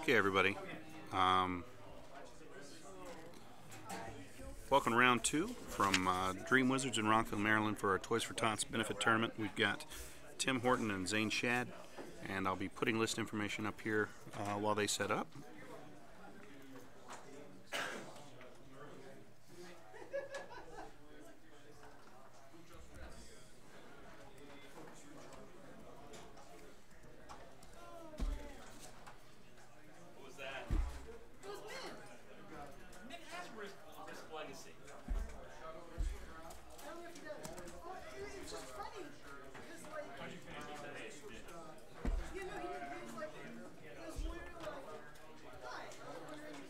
Okay, everybody. Welcome to round two from Dream Wizards in Rockville, Maryland for our Toys for Tots benefit tournament. We've got Tim Horton and Zane Shad, and I'll be putting list information up here while they set up.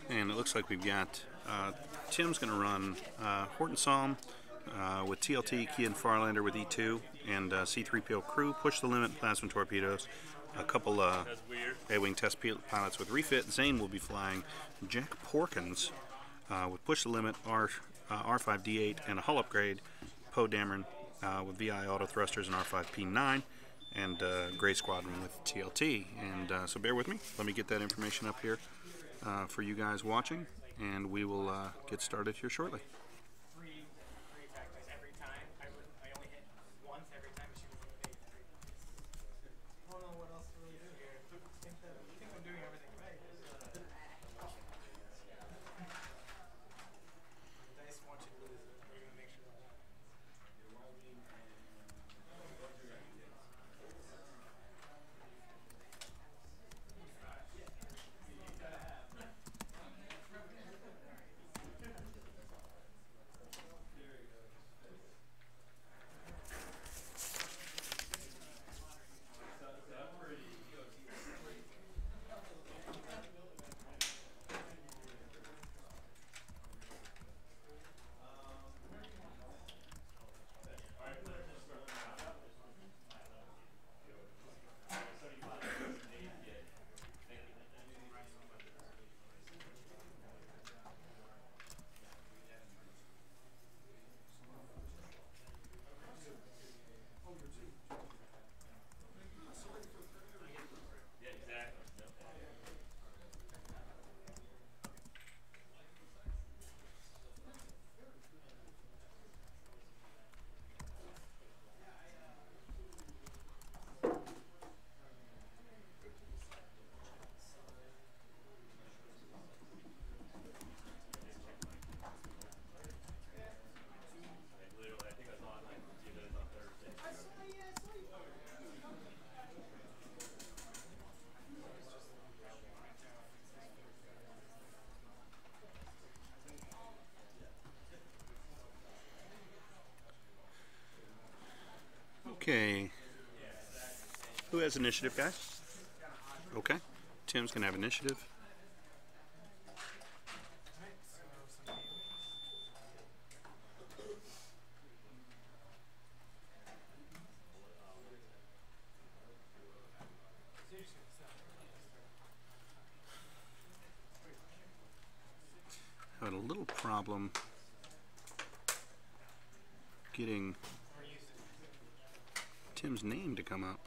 And it looks like we've got Tim's going to run Horton Psalm with TLT, Keyan Farlander with E2, and C3PO Crew, Push the Limit, Plasma Torpedoes, a couple A-Wing test pilots with refit. Zane will be flying Jack Porkins with Push the Limit, R5D8, and a hull upgrade, Poe Dameron with VI Auto Thrusters and R5P9, and Gray Squadron with TLT. And so bear with me. Let me get that information up here for you guys watching, and we will get started here shortly. Okay, who has initiative, guys? Okay, Tim's gonna have initiative. Had a little problem getting Tim's name to come up.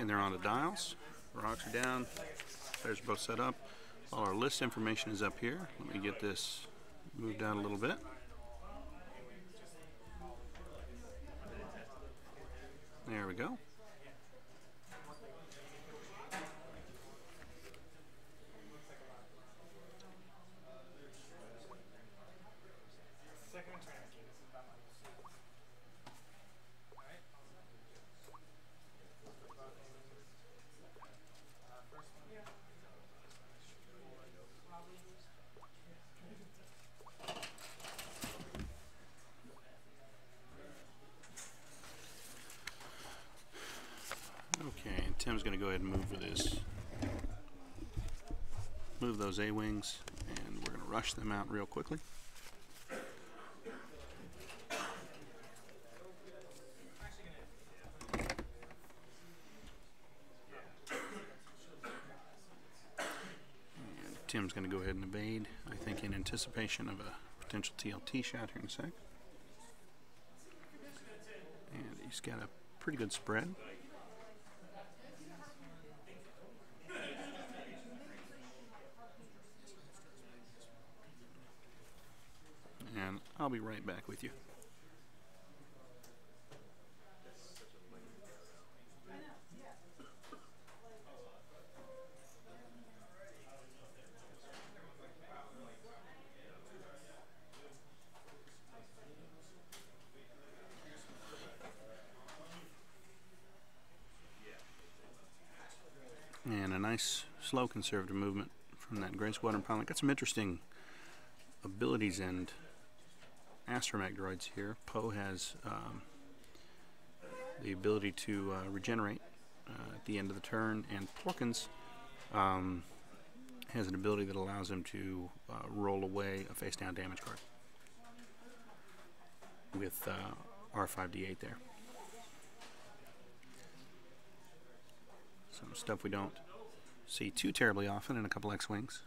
and they're on the dials. Rocks are down. Players are both set up. All our list information is up here. Let me get this moved out a little bit. There we go. Okay, and Tim's going to go ahead and move with this. Move those A-wings, and we're going to rush them out real quickly. And Tim's going to go ahead and evade, I think in anticipation of a potential TLT shot here in a sec. And he's got a pretty good spread. And I'll be right back with you. And a nice, slow, conservative movement from that Gray Squadron pilot. Got some interesting abilities and astromech droids here. Poe has the ability to regenerate at the end of the turn, and Porkins has an ability that allows him to roll away a face-down damage card with R5D8 there. Some stuff we don't see too terribly often in a couple X-Wings,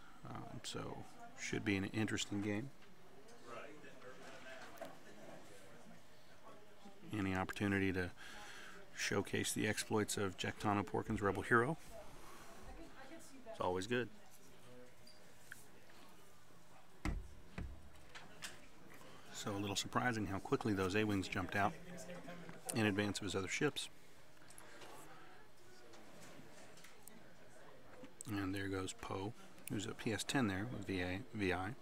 so should be an interesting game. Any opportunity to showcase the exploits of Jectano Porkins, Rebel Hero, it's always good. So a little surprising how quickly those A-Wings jumped out in advance of his other ships. And there goes Poe, who's a PS-10 there with VI.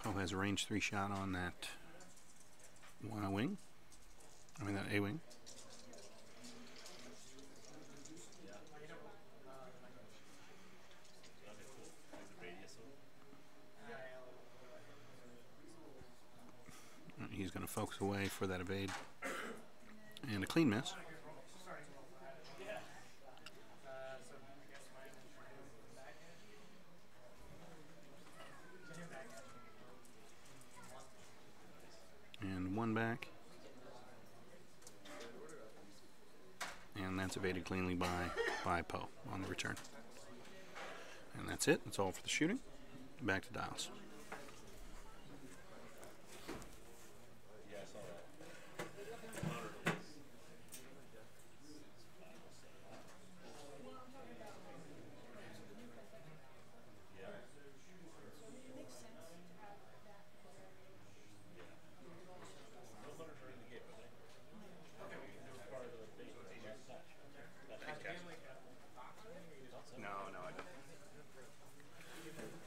Poe has a range 3 shot on that that A-wing. He's going to focus away for that evade. And a clean miss. And one back. And that's evaded cleanly by Poe on the return. And that's it. That's all for the shooting. Back to dials.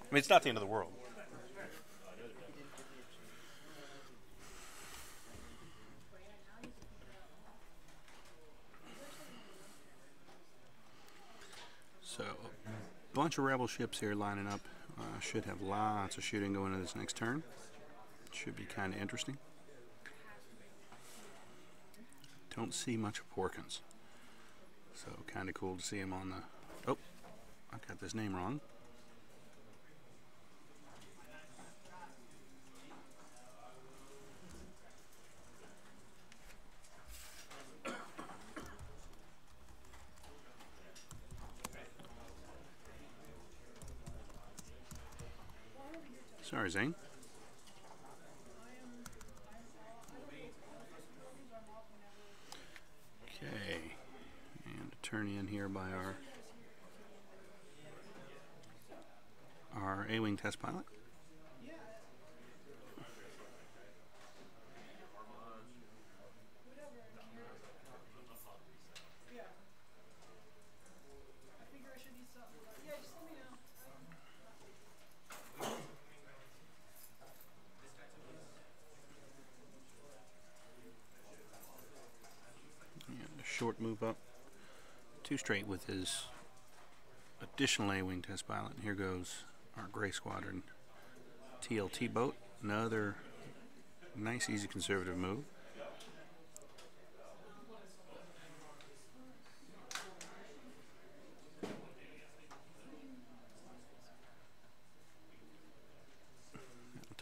I mean, it's not the end of the world. So, a bunch of Rebel ships here lining up. Should have lots of shooting going into this next turn. Should be kind of interesting. Don't see much of Porkins. So, kind of cool to see him on the... Oh, I got this name wrong. Sorry, Zane. Okay, and a turn in here by our A-wing test pilot. Short move up, 2 straight with his additional A-wing test pilot. And here goes our Gray Squadron TLT boat. Another nice, easy, conservative move. That'll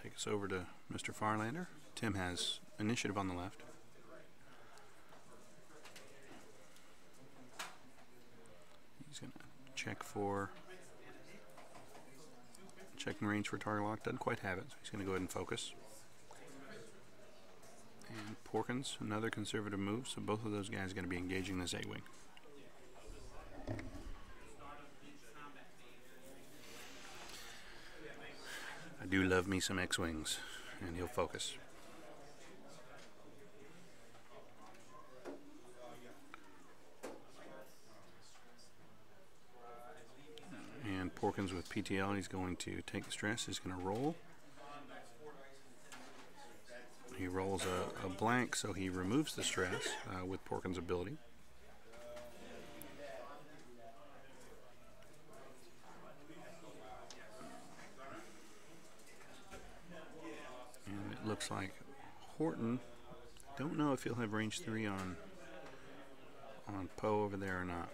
take us over to Mr. Farlander. Tim has initiative on the left. He's going to checking range for target lock. Doesn't quite have it, so he's going to go ahead and focus. And Porkins, another conservative move, so both of those guys are going to be engaging this A-wing. I do love me some X-wings, and he'll focus. Porkins with PTL, he's going to take the stress, he's going to roll. He rolls a blank, so he removes the stress with Porkins' ability. And it looks like Horton, don't know if he'll have range 3 on Poe over there or not.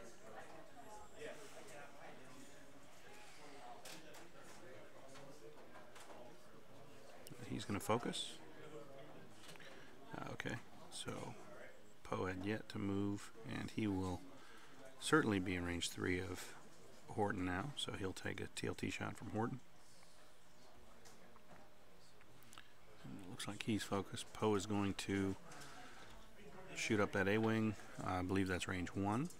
He's going to focus. Okay, so Poe had yet to move, and he will certainly be in range 3 of Horton now, so he'll take a TLT shot from Horton. And it looks like he's focused. Poe is going to shoot up that A-wing. I believe that's range 1.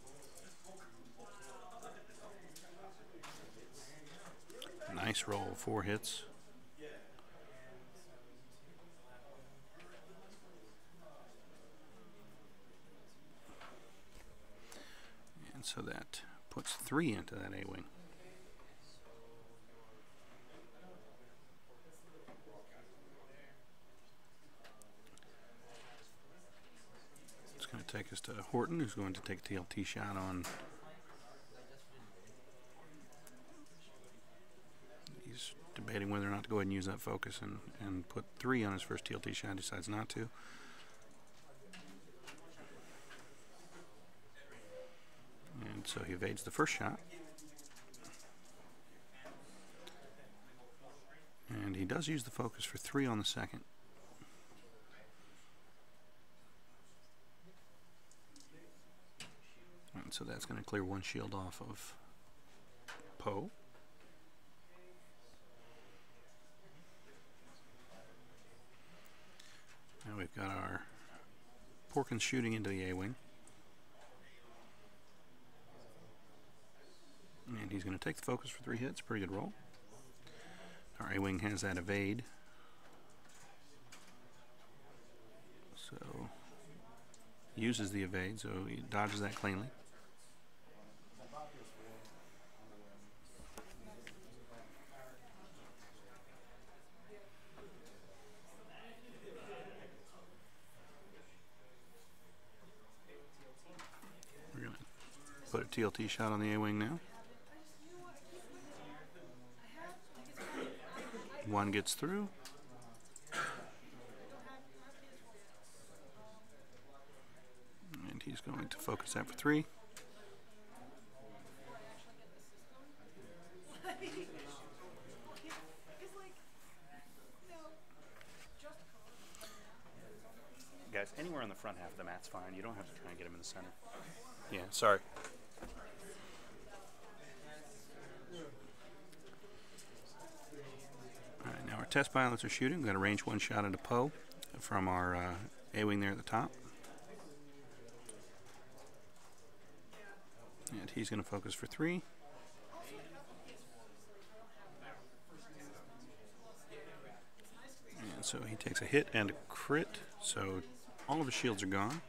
Nice roll, 4 hits. And so that puts 3 into that A-wing. It's going to take us to Horton, who's going to take a TLT shot on. He's debating whether or not to go ahead and use that focus and put 3 on his first TLT shot. Decides not to. And so he evades the first shot. And he does use the focus for 3 on the second. And so that's going to clear 1 shield off of Poe. Now we've got our Porkins shooting into the A-wing. And he's going to take the focus for 3 hits. Pretty good roll. Our A-wing has that evade. So uses the evade, so he dodges that cleanly. We're going to put a TLT shot on the A-wing now. 1 gets through. And he's going to focus that for 3. Guys, anywhere on the front half of the mat's fine. You don't have to try and get him in the center. Yeah, sorry. test pilots are shooting. We've got a range 1 shot into Poe from our A-wing there at the top. And he's going to focus for 3. And so he takes a hit and a crit, so all of his shields are gone.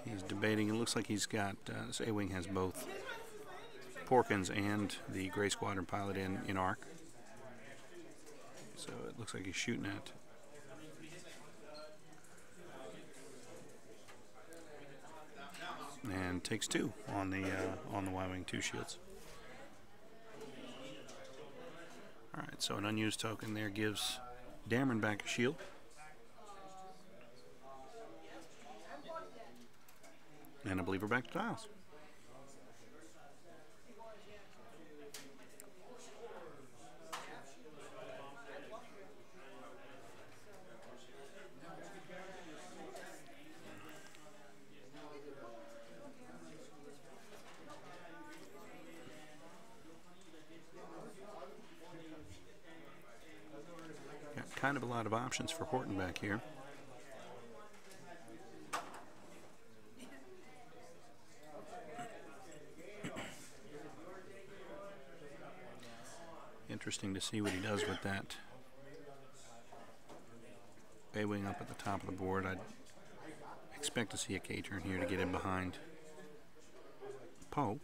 He's debating. It looks like he's got, this A-wing has both Porkins and the Gray Squadron pilot in arc. So it looks like he's shooting at and takes 2 on the Y-wing 2 shields. All right, so an unused token there gives Dameron back a shield. And I believe we're back to tiles. Got kind of a lot of options for Horton back here. Interesting to see what he does with that A-wing up at the top of the board. I'd expect to see a K-turn here to get in behind Poe.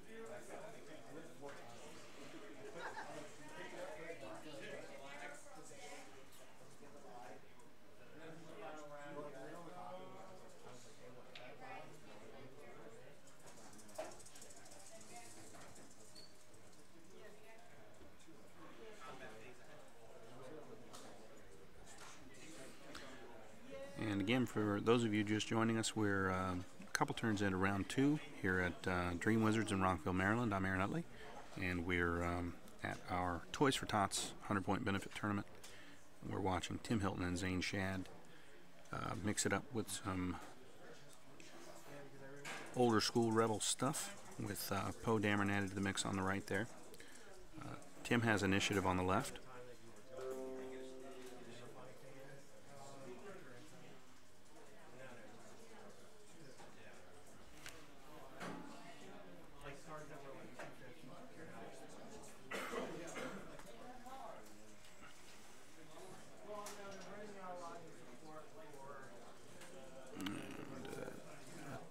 And again, for those of you just joining us, we're a couple turns into round 2 here at Dream Wizards in Rockville, Maryland. I'm Aaron Utley, and we're at our Toys for Tots 100-point benefit tournament. We're watching Tim Hilton and Zane Shad mix it up with some older school Rebel stuff with Poe Dameron added to the mix on the right there. Tim has initiative on the left.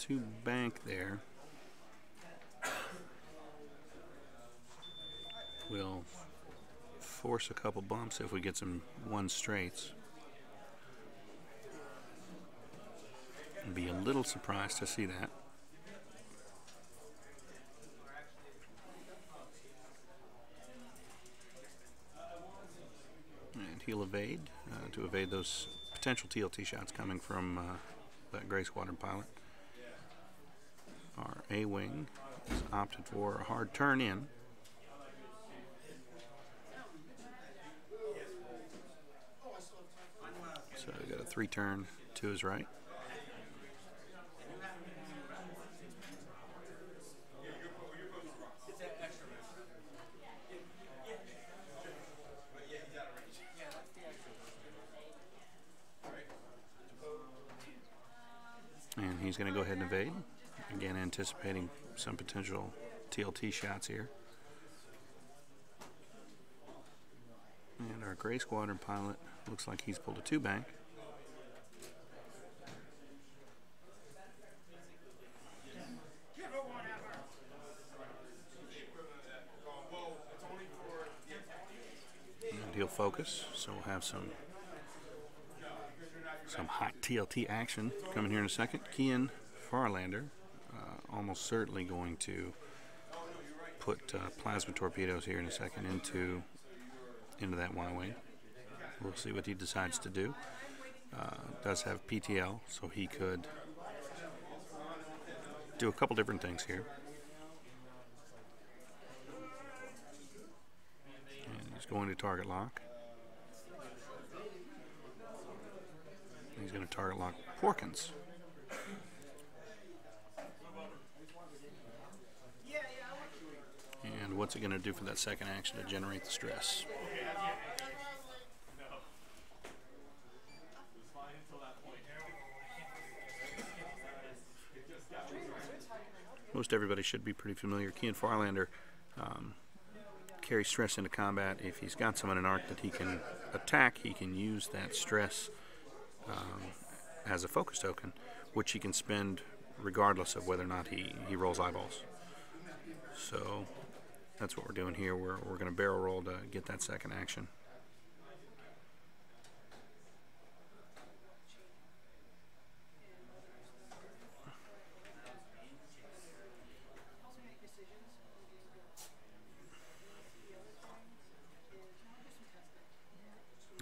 To bank there will force a couple bumps if we get some 1 straights. I'd be a little surprised to see that. And he'll evade to evade those potential TLT shots coming from that Gray Squadron pilot. Our A-wing has opted for a hard turn in. So we got a 3-turn to his right. And he's going to go ahead and evade. Again, anticipating some potential TLT shots here. And our Gray Squadron pilot looks like he's pulled a 2-bank. And he'll focus, so we'll have some hot TLT action coming here in a second. Keyan Farlander almost certainly going to put plasma torpedoes here in a second into that Y-wing. We'll see what he decides to do. Does have PTL, so he could do a couple different things here. And he's going to target lock. He's going to target lock Porkins. what's it going to do for that second action to generate the stress? Most everybody should be pretty familiar. Keyan Farlander carries stress into combat. If he's got someone in arc that he can attack, he can use that stress as a focus token, which he can spend regardless of whether or not he rolls eyeballs. So that's what we're doing here. We're going to barrel roll to get that second action.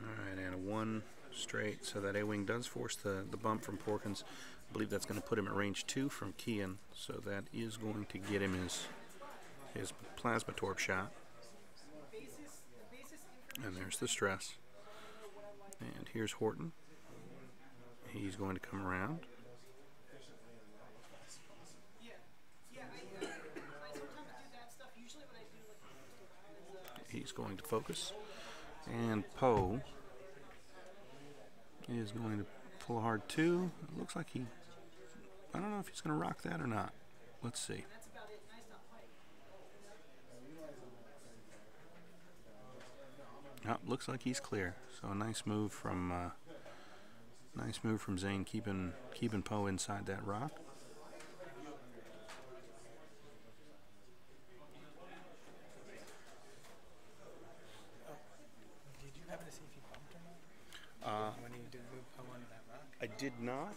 Alright, and a 1 straight, so that A-wing does force the bump from Porkins. I believe that's going to put him at range 2 from Keyan, so that is going to get him his plasma torp shot. And there's the stress. And here's Horton. He's going to come around. He's going to focus. And Poe is going to pull a hard 2. It looks like I don't know if he's going to rock that or not. Let's see. Oh, looks like he's clear. So a nice move from Zane, keeping Poe inside that rock. Did you happen to see if he bumped or not? When he did move Poe onto that rock? I did not.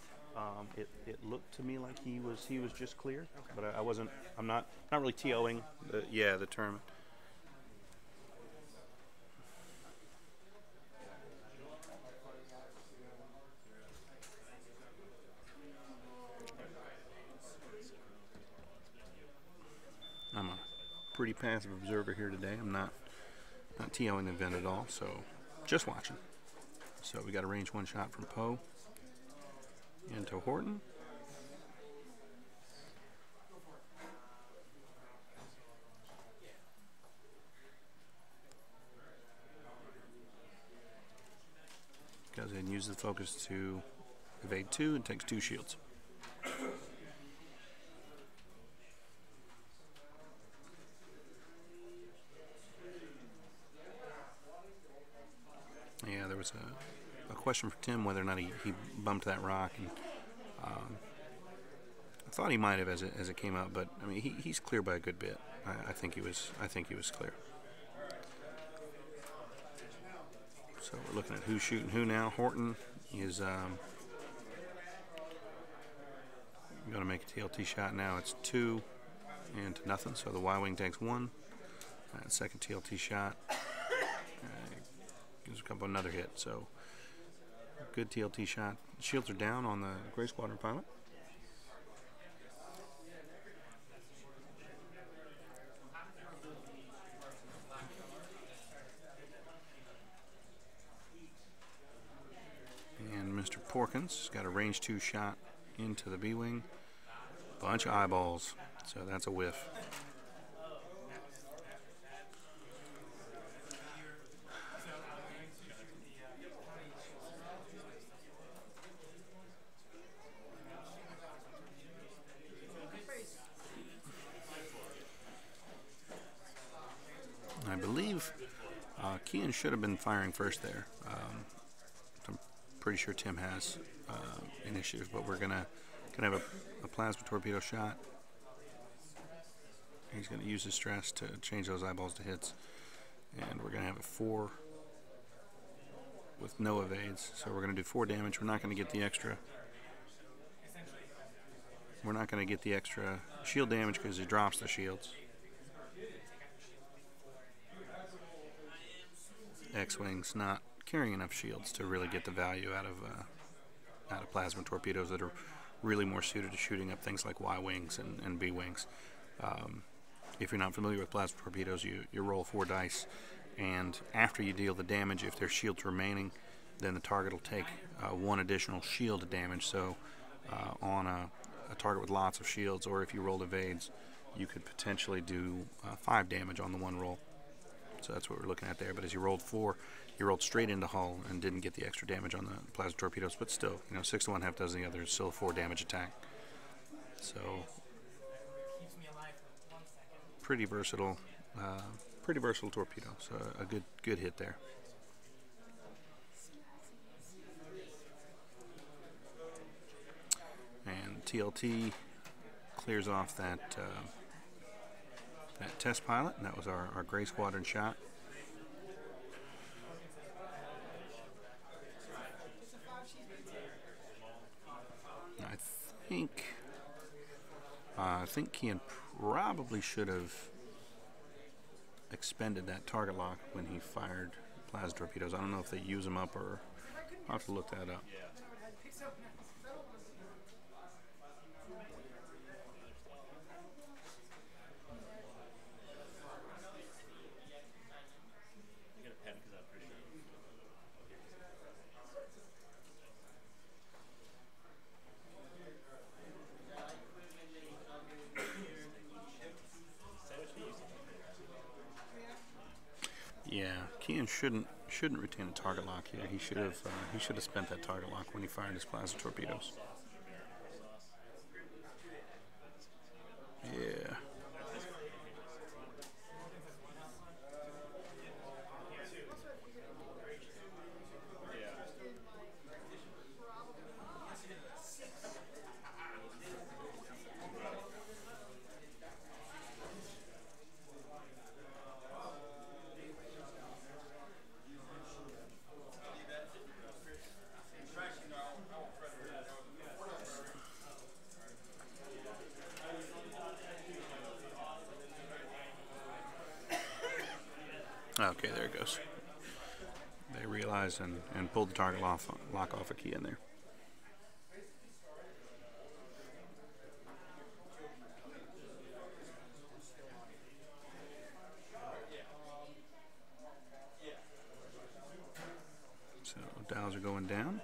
It looked to me like he was just clear, okay. But I wasn't. I'm not really TOing the tournament. I'm a pretty passive observer here today. I'm not TOing the event at all, so just watching. So we got a range 1 shot from Poe into Horton. Goes ahead and uses the focus to evade 2 and takes 2 shields. Yeah, there was a question for Tim whether or not he bumped that rock, and I thought he might have as it came out, but I mean he's clear by a good bit. I think he was clear. So we're looking at who's shooting who now. Horton is going to make a TLT shot now. It's 2 and to nothing, so the Y-wing takes 1. Second TLT shot. Gives a couple another hit, so good TLT shot. Shields are down on the Gray Squadron pilot. And Mr. Porkins got a range 2 shot into the B-wing. Bunch of eyeballs, so that's a whiff. I believe Keyan should have been firing first there. I'm pretty sure Tim has initiative, but we're gonna have a plasma torpedo shot. He's gonna use his stress to change those eyeballs to hits, and we're gonna have a 4 with no evades. So we're gonna do 4 damage. We're not gonna get the extra. We're not gonna get the extra shield damage because he drops the shields. X-wings not carrying enough shields to really get the value out of plasma torpedoes that are really more suited to shooting up things like Y-wings and B-wings. If you're not familiar with plasma torpedoes, you roll 4 dice, and after you deal the damage, if there's shields remaining, then the target will take 1 additional shield damage. So on a target with lots of shields, or if you rolled evades, you could potentially do 5 damage on the one roll. So that's what we're looking at there. But as you rolled 4, you rolled straight into hull and didn't get the extra damage on the plasma torpedoes. But still, 6 to 1, half dozen the other, is still a 4 damage attack. So pretty versatile torpedo. So a good hit there. And TLT clears off that test pilot, and that was our Gray Squadron shot. I think Keyan probably should have expended that target lock when he fired plasma torpedoes. I don't know if they use them up, or I'll have to look that up. Yeah, Keyan shouldn't retain a target lock here. He should have spent that target lock when he fired his plasma torpedoes. Yeah. Okay, there it goes. They realized and pulled the target lock off a Keyan there. So dials are going down.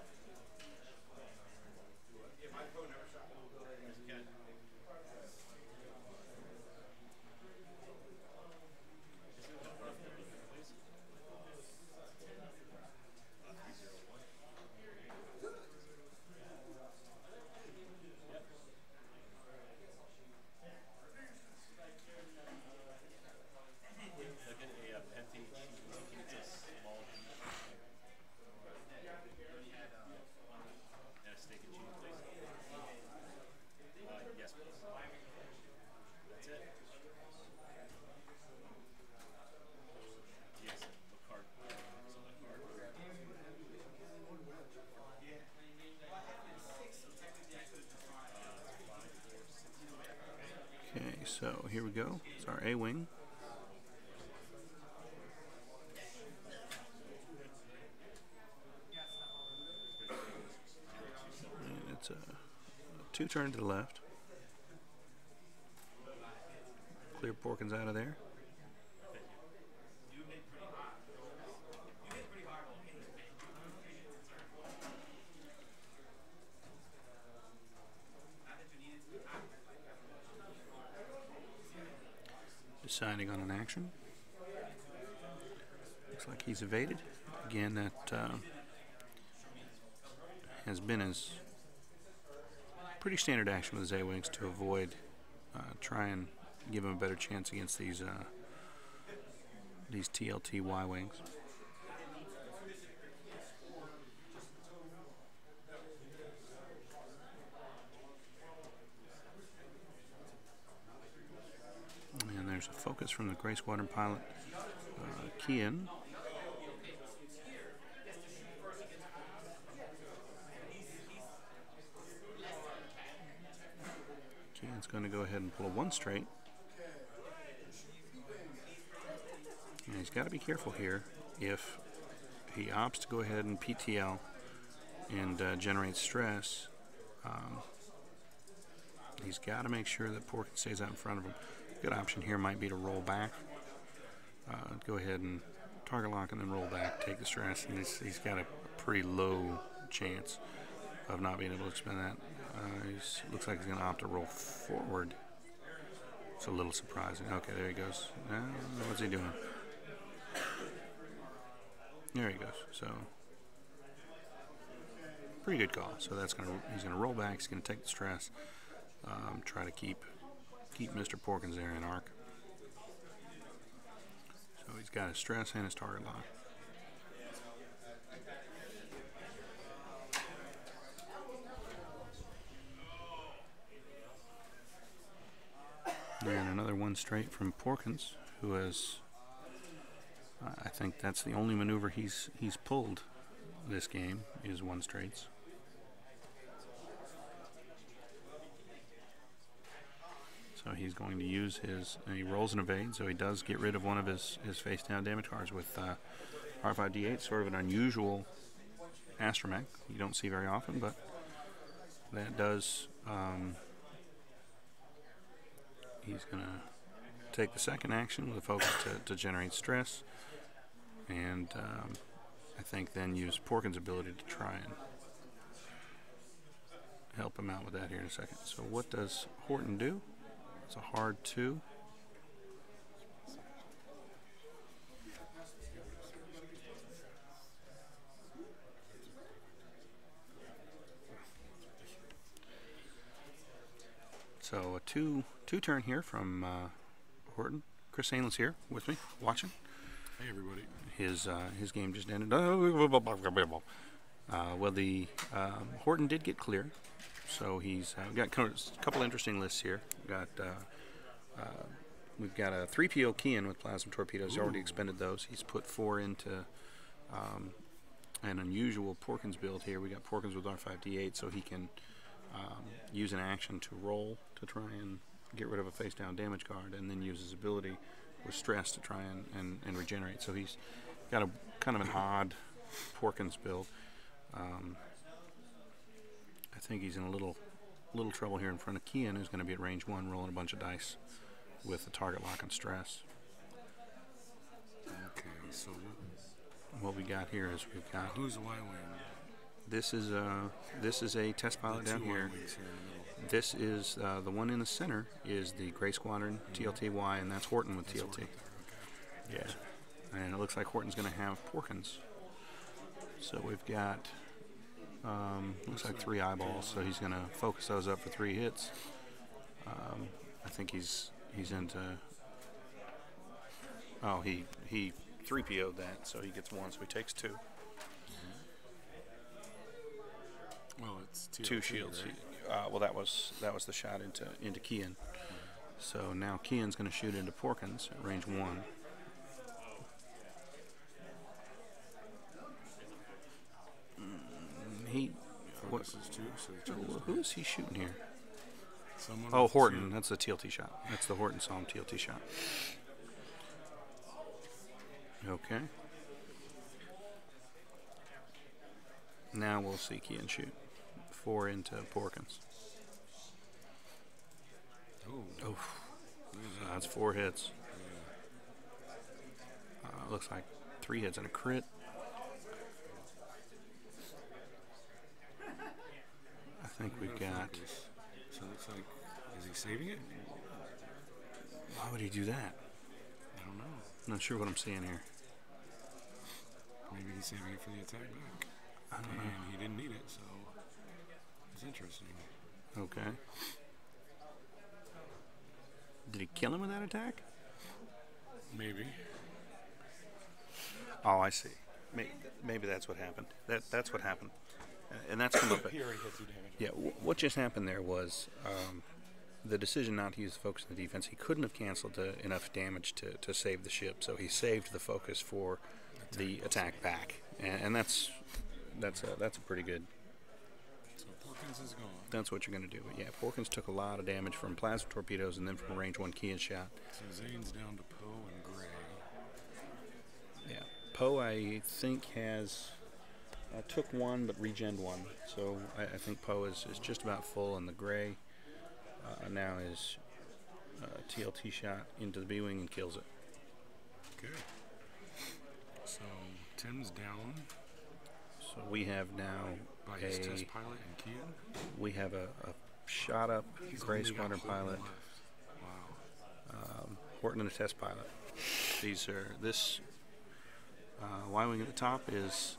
Okay, so here we go. It's our A-wing. And it's a 2-turn to the left. Clear Porkins out of there. Deciding on an action. Looks like he's evaded. Again, that has been his pretty standard action with his A-wings to avoid, try and give him a better chance against these TLT Y-wings. There's a focus from the Gray Squadron pilot, Keyan. Keyan's going to go ahead and pull a 1 straight. And he's got to be careful here. If he opts to go ahead and PTL and generate stress, he's got to make sure that Porkins stays out in front of him. Good option here might be to roll back. Go ahead and target lock and then roll back, take the stress, and he's got a pretty low chance of not being able to expend that. Looks like he's going to opt to roll forward It's a little surprising. Okay, there he goes. What's he doing? There he goes. So pretty good call. So he's gonna roll back. He's gonna take the stress. Try to keep Mr. Porkins there in arc. So he's got his stress and his target lock. And another one straight from Porkins, who has, I think that's the only maneuver he's pulled this game, is one straights. So he's going to use he rolls and evades, so he does get rid of one of his face down damage cards with R5D8, sort of an unusual astromech you don't see very often, but that does, he's going to take the second action with a focus to generate stress, and I think then use Porkins' ability to try and help him out with that here in a second. So what does Horton do? It's a hard 2. So a two turn here from Horton. Chris Zane's here with me, watching. Hey everybody. His game just ended. Well, the Horton did get clear, so he's got a couple interesting lists here. We've got a 3PO Keyan with plasma torpedoes. He's already expended those. He's put 4 into an unusual Porkins build here. We got Porkins with R5D8, so he can use an action to roll to try and get rid of a face down damage card, and then use his ability with stress to try and regenerate. So he's got a kind of an odd Porkins build. I think he's in a little trouble here in front of Keyan, who's going to be at range 1, rolling a bunch of dice with the target lock and stress. Okay, so what we got here is we've got. Who's the Y-wing? This is a test pilot down here. This is the one in the center is the Gray Squadron TLTY, and that's Horton with TLT. Okay. Yeah, and it looks like Horton's going to have Porkins. So we've got looks like 3 eyeballs. So he's going to focus those up for 3 hits. I think he's into. Oh, he 3PO'd that, so he gets 1. So he takes 2. Well, it's TLT, 2 shields. Right? Well, that was the shot into Keyan. So now Keyan's going to shoot into Porkins at range 1. Focuses 2, so who is he shooting here? Someone Oh, Horton. 2. That's the TLT shot. That's the Horton Psalm TLT shot. Okay. Now we'll see Keyan shoot 4 into Porkins. Oh. That's 4 hits. Looks like 3 hits and a crit. I think we've got. So it looks like, is he saving it? Why would he do that? I don't know. I'm not sure what I'm seeing here. Maybe he's saving it for the attack back. I don't know. And he didn't need it, so it's interesting. Okay. Did he kill him with that attack? Maybe. Oh, I see. Maybe that's what happened. That's what happened. And that's come up. He already hit 2 damage. Yeah, what just happened there was the decision not to use the focus in the defense. He couldn't have canceled enough damage to save the ship, so he saved the focus for the attack back, and that's a pretty good. So Porkins is gone. That's what you're going to do. But yeah, Porkins took a lot of damage from plasma torpedoes and then from a range 1 Keyan shot. So Zane's down to Poe and Gray. Yeah, Poe I think has. Took 1 but regened 1, so I think Poe is just about full, and the Gray now is TLT shot into the B-wing and kills it. Okay. So Tim's down. So we have now by his test pilot and Keyan. We have a shot up Gray Squadron pilot. Wow. Horton and a test pilot. These are this Y-wing at the top is.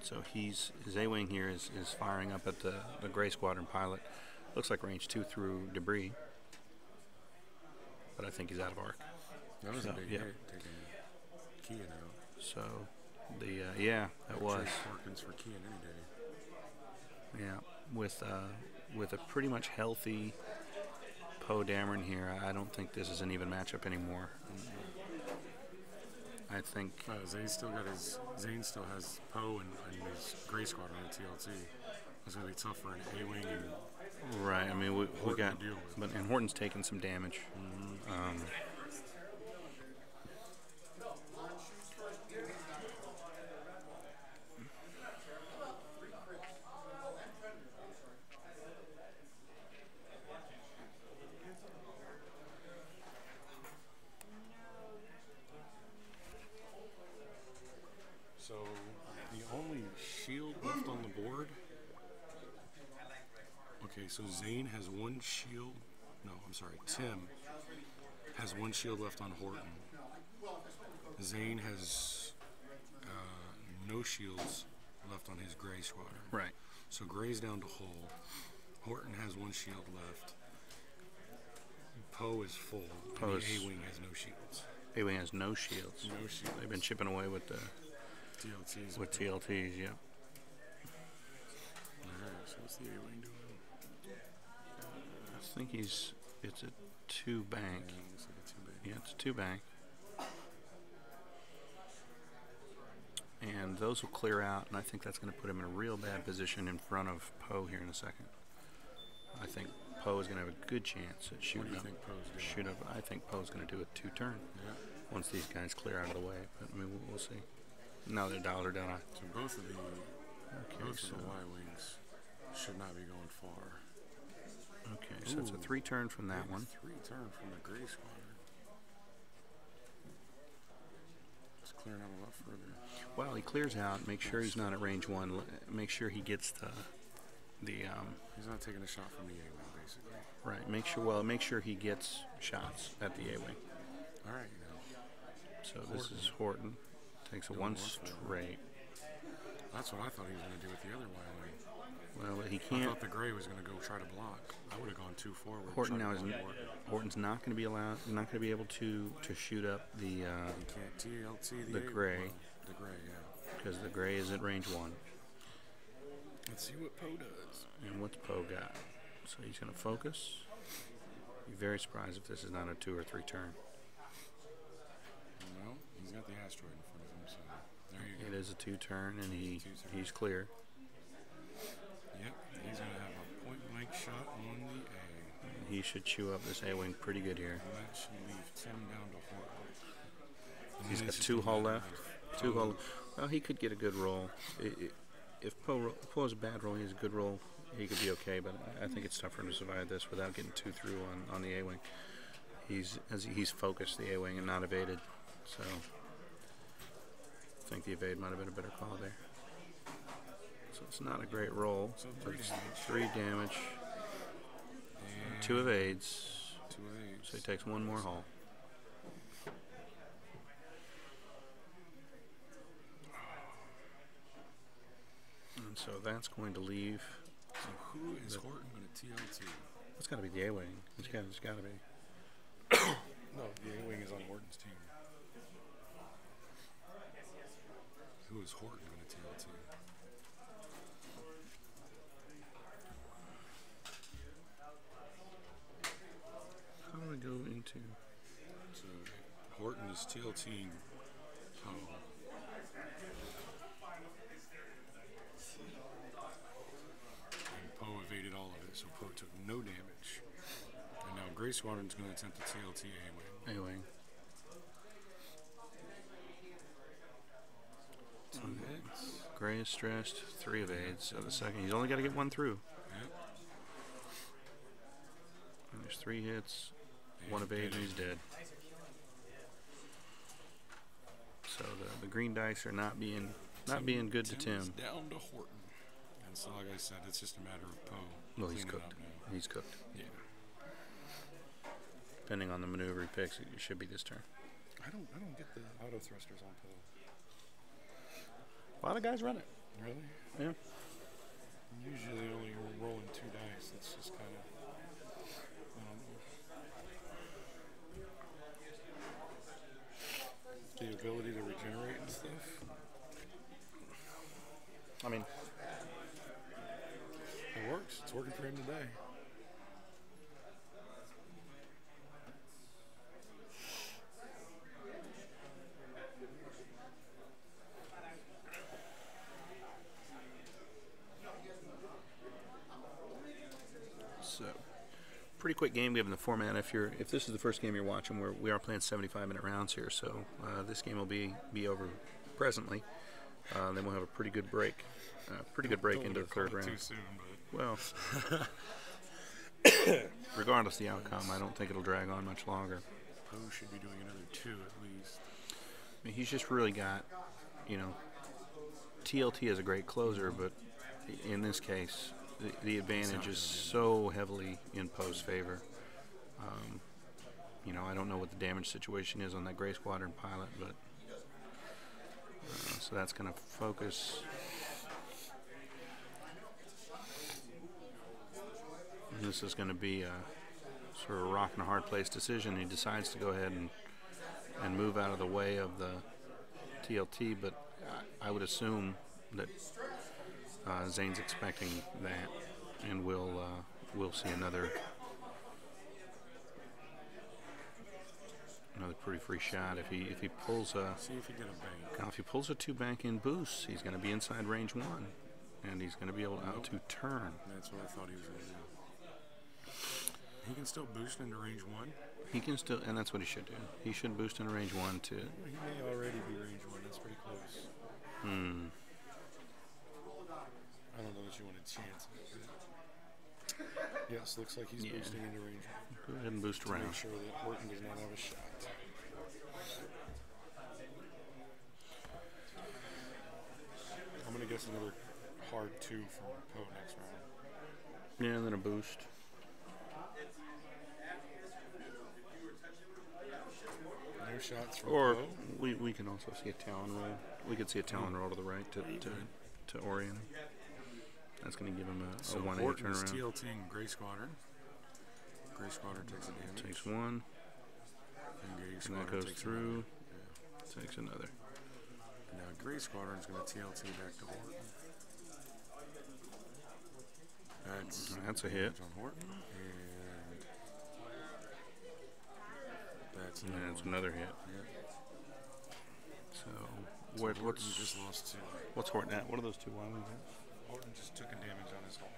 So his A-wing here is firing up at the Gray Squadron pilot. Looks like range 2 through debris, but I think he's out of arc. That was So, a big yeah. hit, taking Keyan out. So the yeah, that was Porkins for Keyan any day. yeah with a pretty much healthy Poe Dameron here. I don't think this is an even matchup anymore. I think Zane still has Poe and his Gray Squadron on TLT. It's gonna be tough for an A-wing and right. I mean we Horton got to deal with. and Horton's taking some damage. So the only shield left on the board. Okay, so Zane has one shield. No, I'm sorry. Tim has one shield left on Horton. Zane has no shields left on his Gray Squadron. Right. So Gray's down to Hull. Horton has one shield left. Poe is full. Poe And is- the A-wing has no shields. A-wing has no shields. No shields. They've been chipping away with the TLTs. TLTs. Yeah. Alright, so what's the A-wing doing? I think it's a 2 bank. Yeah, looks like a 2-bank. Yeah, it's a 2 bank. And those will clear out, and I think that's going to put him in a real bad position in front of Poe here in a second. I think Poe is going to have a good chance at shooting What up. do you think Poe's doing? Shoot up. I think Poe's going to do a 2-turn Yeah. once these guys clear out of the way. But I mean, we'll see. No, their dials are down. So both of the Okay, so Y-wings should not be going far. okay, so it's a Ooh. 3-turn from that Big one. 3-turn from the Gray Squadron. It's clearing out a lot further. Well, he clears out. Make sure he's not at range 1. Make sure he gets the He's not taking a shot from the A-wing, basically. right. Make sure he gets shots at the A-wing. All right, now. So this is Horton. Takes a Going 1 north now. straight. That's what I thought he was going to do with the other Y-wing. Well, he I can't. thought the Gray was going to go try to block. I would have gone 2 forward. Horton tried now to is block Horton. Horton's not going to be allowed. Not going to be able to shoot up the He can't TLT the A-wing. Gray. Well, the Gray, yeah. because the Gray is at range 1. Let's see what Poe does. And what's Poe got? So he's going to focus. Be very surprised if this is not a 2 or 3 turn. No, he's got the asteroid in front of him, so there you It go. is a 2 turn, and Two-turn. he's clear. Yep, he's going to have a point-blank shot on the A. He should chew up this A-wing pretty good here. And that should leave Tim down to Horton. And He's then got it's 2 just a hull matter left. of 2 Poe. hull. Well, he could get a good roll. If Poe has a bad roll, he has a good roll. He could be okay, but I think it's tough for him to survive this without getting 2 through on the A-wing. He's focused the A-wing and not evaded, so I think the evade might have been a better call there. So it's not a great roll. So But 3 it's damage. 3 damage, And 2 evades, 2 evades. so he takes 1 more hull. And so that's going to leave. So who is Horton going to TLT? It's got to be the A-wing. It's got to be. No, the A-wing is on Horton's team. Who is Horton going to TLT? How do I go into? So Horton is TLTing Poe. And Poe evaded all of it, so Poe took no damage. And now Gray Squadron's going to attempt to TLT A-wing. A-wing. 2 hits. Gray is stressed. 3 evades. So the second, he's only got to get 1 through. Yep. And there's 3 hits, 1 evade, and he's dead. So the green dice are not being good to Tim is Tim. down to Horton. And so, like I said, it's just a matter of Poe. Well, he's cleaning cooked. up now. He's cooked. Yeah. depending on the maneuver he picks, it should be this turn. I don't get the auto thrusters on pillow. A lot of guys run it. Really? Yeah. Usually only rolling 2 dice. It's just kind of, I don't know. The ability to regenerate and stuff. I mean, it works. It's working for him today. so pretty quick game given the format. If this is the first game you're watching, we are playing 75-minute rounds here, so this game will be over presently. Then we'll have a pretty good break. Into the third round. Too soon, but Well, regardless of the outcome, I don't think it'll drag on much longer. Poe should be doing another 2 at least. I mean, he's just really got, TLT is a great closer, but in this case, the advantage is so heavily in Poe's favor. I don't know what the damage situation is on that Gray Squadron pilot, but so that's going to focus. And this is going to be a sort of a rock and a hard place decision. He decides to go ahead and move out of the way of the TLT, but I would assume that Zane's expecting that, and we'll see another pretty free shot if he pulls a. See if he get a bank. Now, if he pulls a 2 bank in boost, he's going to be inside range 1, and he's going to be able to turn. That's what I thought he was going to do. He can still boost into range 1. He can still, and that's what he should do. He should boost into range 1 to. He may already be range 1. That's pretty close. I don't know that you want to chance it. Yes, looks like he's boosting into range 1. Go ahead and boost To around. make sure that Horton does not have a shot. I'm going to guess another hard 2 from Poe next round. Yeah, and then a boost. No shots from Or Poe. we can also see a Talon roll. We could see a Talon roll to the right to orient him. That's going to give him a 180 Horton's turnaround. TLTing Gray Squadron. Gray Squadron takes a damage. Takes 1, Gray and Squadron that goes takes through. another. Takes another. Now Gray Squadron's going to TLT back to Horton. That's a hit. On Horton, and that's And another that's one. another hit. Yep. So Horton what's just lost 2. what's Horton at? What are those 2 wilding? Horton just took a damage on his hull.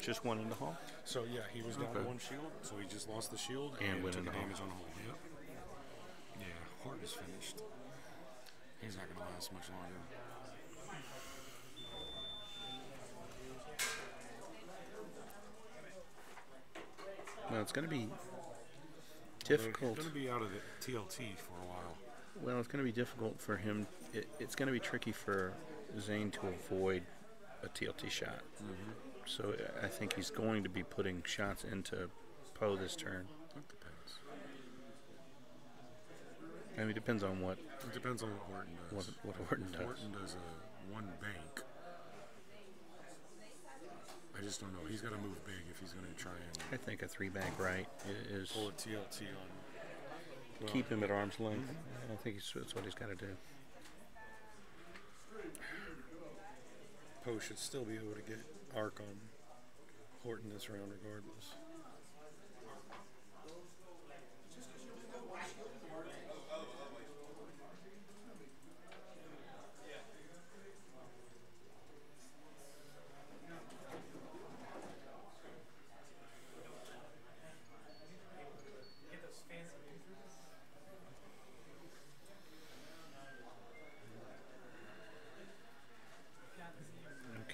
Just 1 in the hall. So yeah, he was down to Okay. 1 shield, so he just lost the shield And went took in a the hull. damage on the hull. Yep. Yeah, Horton's finished. He's not going to last much longer. Well, it's going to be He's difficult. going to be out of the TLT for a while. Well, it's going to be difficult for him. It's going to be tricky for Zane to avoid a TLT shot. So I think he's going to be putting shots into Poe this turn. It depends. I mean, it depends on what It depends on what Horton does. what Horton If does. Horton does a 1 bank, I just don't know. He's got to move big if he's going to try and I think a 3 bank right is pull a TLT on. Well, keep him at arm's length. I think that's what he's got to do. Poe should still be able to get arc on Horton this round regardless.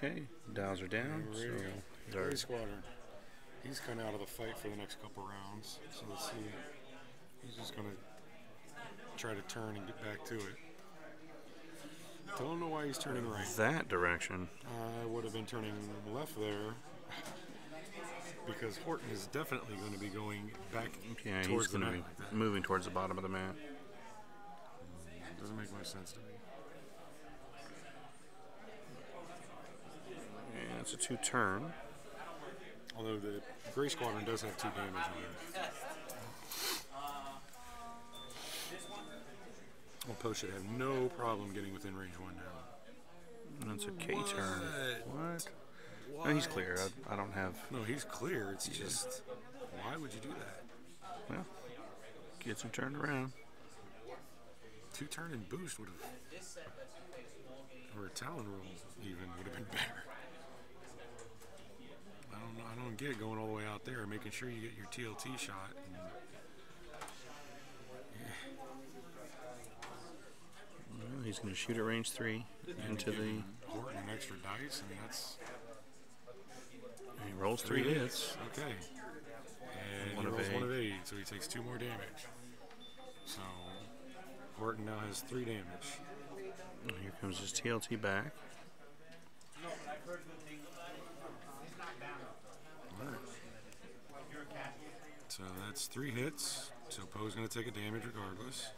Okay, dials are down. So Gray Squadron. He's kind of out of the fight for the next couple rounds. So let's see. He's just going to try to turn and get back to it. Don't know why he's turning right. that direction. I would have been turning left there because Horton is definitely going to be going back Yeah, he's towards the going to mat be like that. moving towards the bottom of the mat. Doesn't make much sense to me. And it's a 2-turn. Although the Gray Squadron does have 2 damage on it. Well, Poe should have no problem getting within range 1 now. And it's a K-turn. What? No, he's clear. I don't have... No, he's clear. It's just, why would you do that? Well, gets him turned around. 2-turn and boost would have, or a Talon roll even would have been better. I don't get going all the way out there, making sure you get your TLT shot. And, Well, he's going to shoot at range 3 into the... Horton an extra dice. I mean, that's... He rolls 3 hits. Okay. And he rolls 1 of 8, so he takes 2 more damage. So Horton now has 3 damage. And here comes his TLT back. Alright. So that's 3 hits. So Poe's going to take a damage regardless.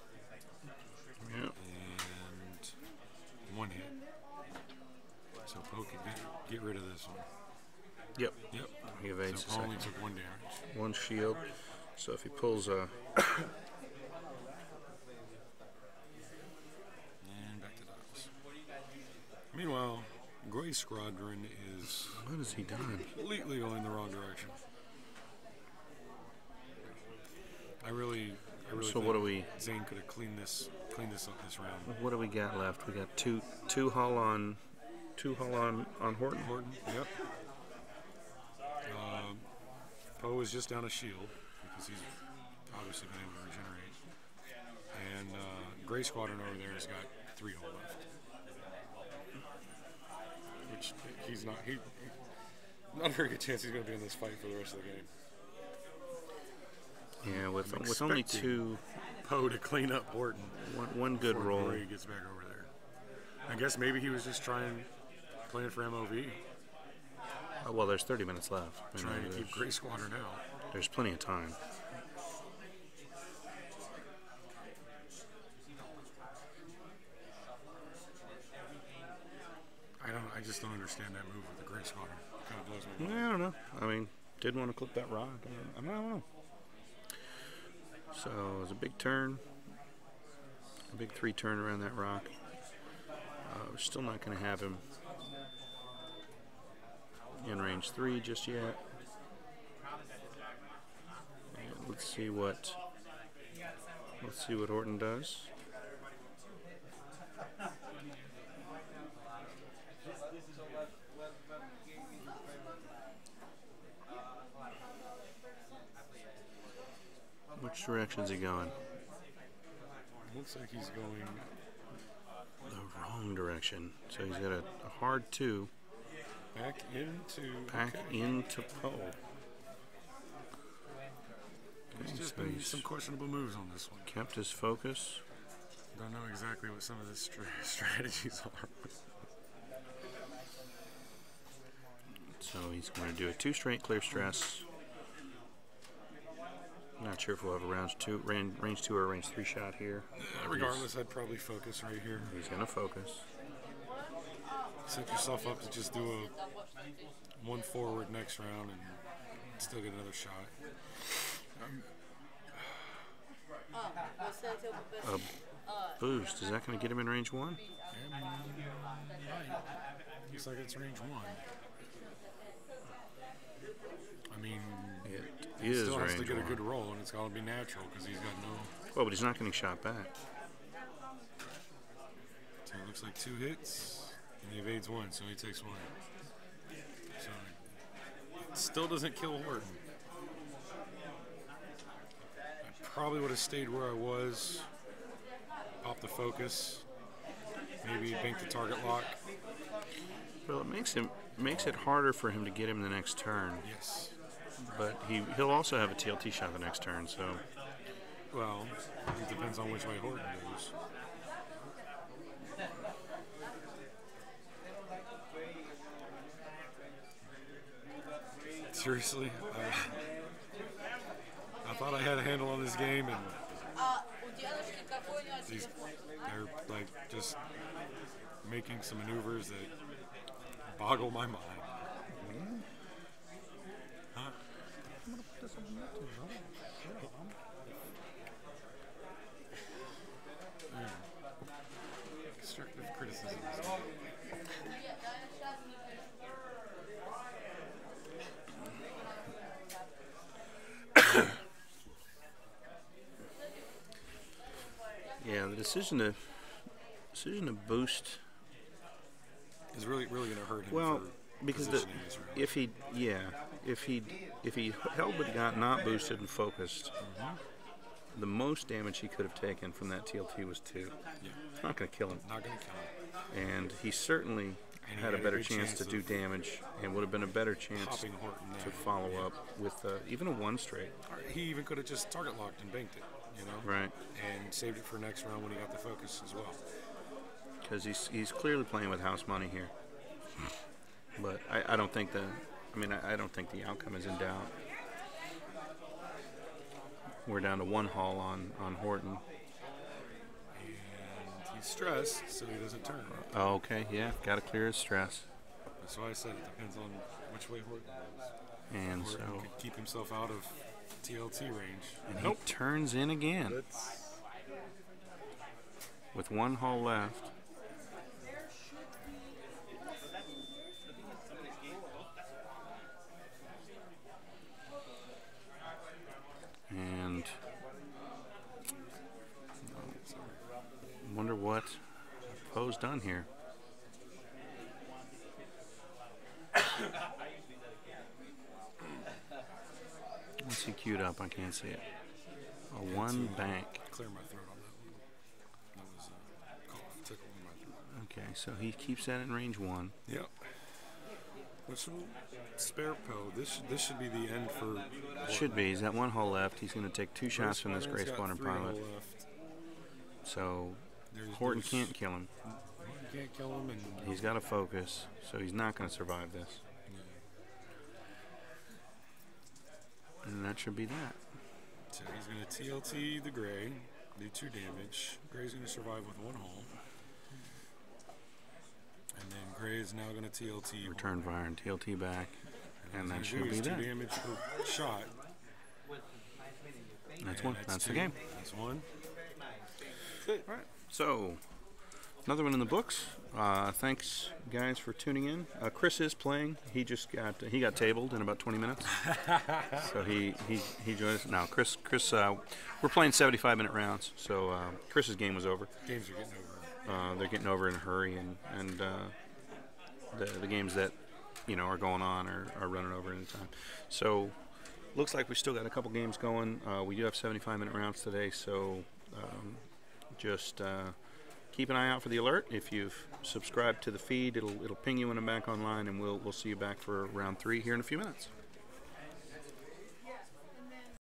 Yep. And 1 hit. So Poe can get rid of this one. Yep. Yep. He evades So the Poe only second. took 1 damage. 1 shield. So if he pulls a... And back to dials. Meanwhile, Gray Squadron is What has he done? completely going the wrong direction. I really So think what do we... Zane could have cleaned this up this round. What do we got left? We got two hull on Horton. Horton, yep. Poe is just down a shield because he's obviously been able to regenerate. And Gray Squadron over there has got 3 hull left. Which he's not. Not a very good chance he's going to be in this fight for the rest of the game. Yeah, with only 2, Poe to clean up Horton. one good before roll. Gray gets back over there. I guess maybe he was just playing for MOV, Well, there's 30 minutes left. You know, trying to keep Gray Squadron out. there's plenty of time. I just don't understand that move with the Gray Squadron. It kind of blows me Yeah, away. I don't know. I mean, didn't want to clip that rock. I don't know. So it was a big turn. A big 3-turn around that rock. We're still not going to have him in range 3 just yet. And let's see what Horton does. Which direction's he going? Looks like he's going The wrong direction. So he's got a hard 2 back into. back into Poe. There's just So been he's some questionable moves on this one. kept his focus. Don't know exactly what some of the strategies are. So he's going to do a 2 straight clear stress. Not sure if we'll have a range 2 or range 3 shot here. Regardless, I'd probably focus right here. He's going to focus. Set yourself up to just do a 1 forward next round and still get another shot. Boost. Is that going to get him in range 1? Looks like it's range 1. I mean, It he is still has range to get 1. a good roll, and it's got to be natural because he's got no. Well, but he's not getting shot back. So it looks like 2 hits, and he evades 1, so he takes 1. So it still doesn't kill Horton. I probably would have stayed where I was, popped the focus, maybe bank the target lock. Well, it makes it harder for him to get him the next turn. Yes. But he'll also have a TLT shot the next turn. So Well, it depends on which way Horton goes. Seriously, I thought I had a handle on this game, and they're like just making some maneuvers that boggle my mind. Huh? Constructive criticism. Yeah, the decision to boost. Is really going to hurt him. Well, for because positioning this round. if he held but got not boosted and focused, the most damage he could have taken from that TLT was 2. Yeah. It's not going to kill him. Not going to kill him. And he certainly had a better chance to do damage, and would have been a better chance Popping Horton to there. follow up with even a 1 straight. Or he even could have just target locked and banked it, you know? Right. And saved it for next round when he got the focus as well. Because he's clearly playing with house money here. But I don't think I don't think the outcome is in doubt. We're down to 1 haul on Horton. And he's stressed, so he doesn't turn. Oh, okay, yeah, got to clear his stress. That's why I said it depends on which way Horton goes. And Horton so could keep himself out of TLT range. and he turns in again with 1 haul left. And wonder what Poe's done here. What's he queued up? I can't see it. A 1 bank. Clear my throat on that one. That was a cough, tickle in my throat. Okay, so he keeps that in range 1. Yep. Which will spare Poe. This should be the end for Horton. Should be. He's got 1 hull left. He's going to take 2 shots from this Gray Squadron pilot. Left. So Horton can't kill him. You can't kill him, and He's got to focus, so he's not going to survive this. And that should be that. so he's going to TLT the Gray, do 2 damage. Gray's going to survive with 1 hull. And then Gray is now going to TLT. Return fire and TLT back, and that He's should gonna be do 2 that. damage per shot. That's And 1. That's the 2. game. That's 1. All right. So another one in the books. Thanks, guys, for tuning in. Chris is playing. He got tabled in about 20 minutes. So he joined us. Now, Chris, we're playing 75-minute rounds. So Chris's game was over. Games are getting over. They're getting over in a hurry, and the games that are going on are running over in time. So looks like we still got a couple games going. We do have 75-minute rounds today, so just keep an eye out for the alert. If you've subscribed to the feed, it'll ping you when I'm back online, and we'll see you back for round 3 here in a few minutes.